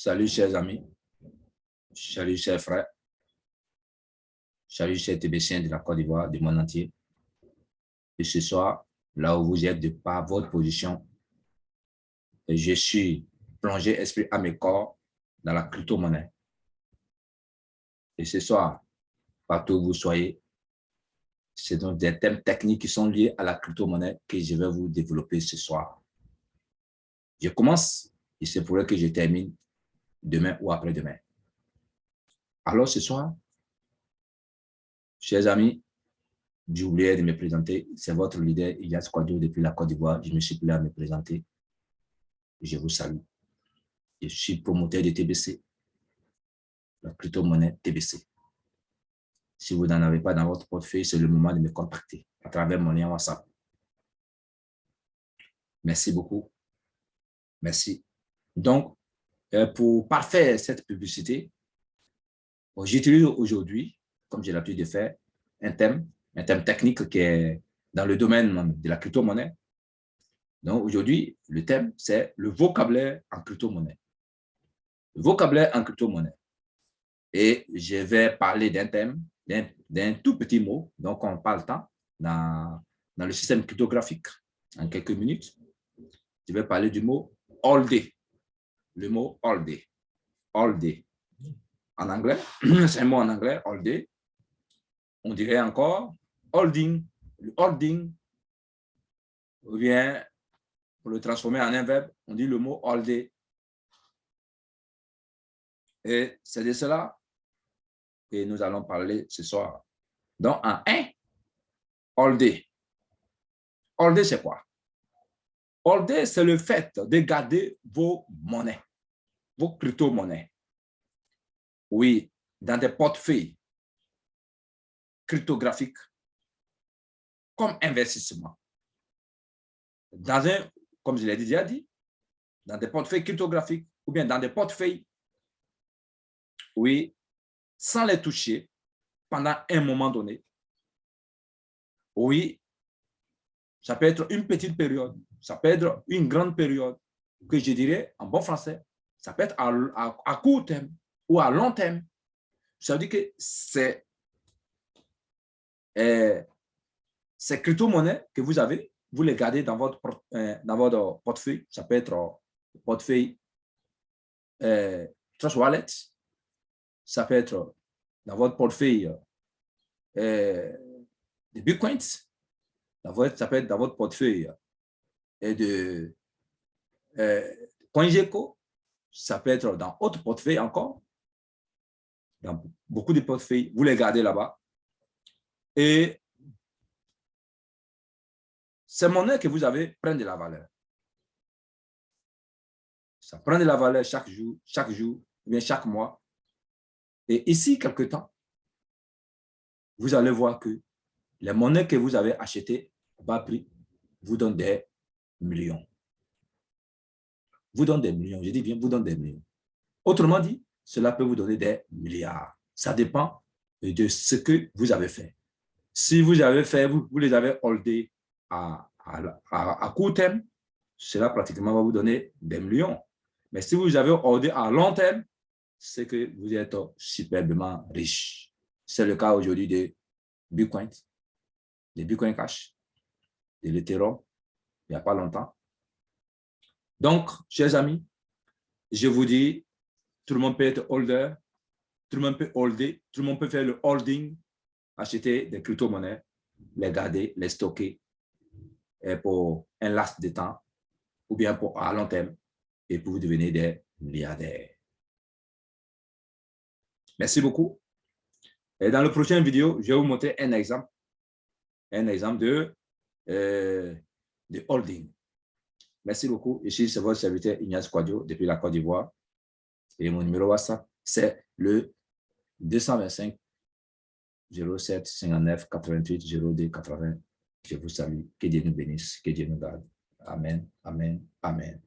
Salut chers amis, salut chers frères, salut chers Tébétiens de la Côte d'Ivoire, du monde entier. Et ce soir, là où vous êtes de par votre position, je suis plongé esprit à mes corps dans la crypto-monnaie. Et ce soir, partout où vous soyez, c'est donc des thèmes techniques qui sont liés à la crypto-monnaie que je vais vous développer ce soir. Je commence et c'est pour que je termine demain ou après-demain. Alors ce soir, chers amis, j'ai oublié de me présenter. C'est votre leader, Ilyas Kouadio, depuis la Côte d'Ivoire. Je me suis plaît à me présenter. Je vous salue. Je suis promoteur de TBC, la crypto-monnaie TBC. Si vous n'en avez pas dans votre portefeuille, c'est le moment de me contacter à travers mon lien WhatsApp. Merci beaucoup. Merci. Donc, pour parfaire cette publicité, j'utilise aujourd'hui, comme j'ai l'habitude de faire, un thème technique qui est dans le domaine de la crypto-monnaie. Donc, aujourd'hui, le thème, c'est le vocabulaire en crypto-monnaie. Le vocabulaire en crypto-monnaie. Et je vais parler d'un thème, d'un tout petit mot, donc on parle temps dans le système cryptographique en quelques minutes. Je vais parler du mot all day. Le mot all day. All day. En anglais, c'est un mot en anglais, all day. On dirait encore holding. Le holding, ou bien pour le transformer en un verbe, on dit le mot all day. Et c'est de cela que nous allons parler ce soir. Donc, en 1, all day. All day, c'est quoi? All day, c'est le fait de garder vos monnaies, vos crypto-monnaies. Oui, dans des portefeuilles cryptographiques comme investissement. Dans un, comme je l'ai déjà dit, dans des portefeuilles cryptographiques ou bien dans des portefeuilles, oui, sans les toucher pendant un moment donné. Oui, ça peut être une petite période, ça peut être une grande période, que je dirais en bon français, ça peut être à court terme ou à long terme. Ça veut dire que ces crypto-monnaies que vous avez, vous les gardez dans votre portefeuille. Ça peut être portefeuille Trust Wallet, ça peut être dans votre portefeuille de Bitcoins, ça peut être dans votre portefeuille de CoinGecko, ça peut être dans autre portefeuille encore, dans beaucoup de portefeuilles, vous les gardez là-bas. Et ces monnaies que vous avez prennent de la valeur. Ça prend de la valeur chaque jour, ou bien chaque mois. Et ici, quelque temps, vous allez voir que les monnaies que vous avez achetées à bas prix vous donnent des millions. Vous donnent des millions, je dis bien, vous donnent des millions. Autrement dit, cela peut vous donner des milliards. Ça dépend de ce que vous avez fait. Si vous avez fait, vous les avez holdés à court terme, cela pratiquement va vous donner des millions. Mais si vous avez holdé à long terme, c'est que vous êtes superbement riche. C'est le cas aujourd'hui de Bitcoin, de Bitcoin Cash, de l'Ethereum, il n'y a pas longtemps. Donc, chers amis, je vous dis, tout le monde peut être holder, tout le monde peut holder, tout le monde peut faire le holding, acheter des crypto-monnaies, les garder, les stocker pour un laps de temps ou bien pour à long terme et pour vous devenir des milliardaires. Merci beaucoup. Et dans la prochaine vidéo, je vais vous montrer un exemple de holding. Merci beaucoup. Ici, c'est votre serviteur Ilyas Kouadio depuis la Côte d'Ivoire. Et mon numéro WhatsApp, c'est le 225 07 59 88 02 80. Je vous salue. Que Dieu nous bénisse. Que Dieu nous garde. Amen. Amen. Amen.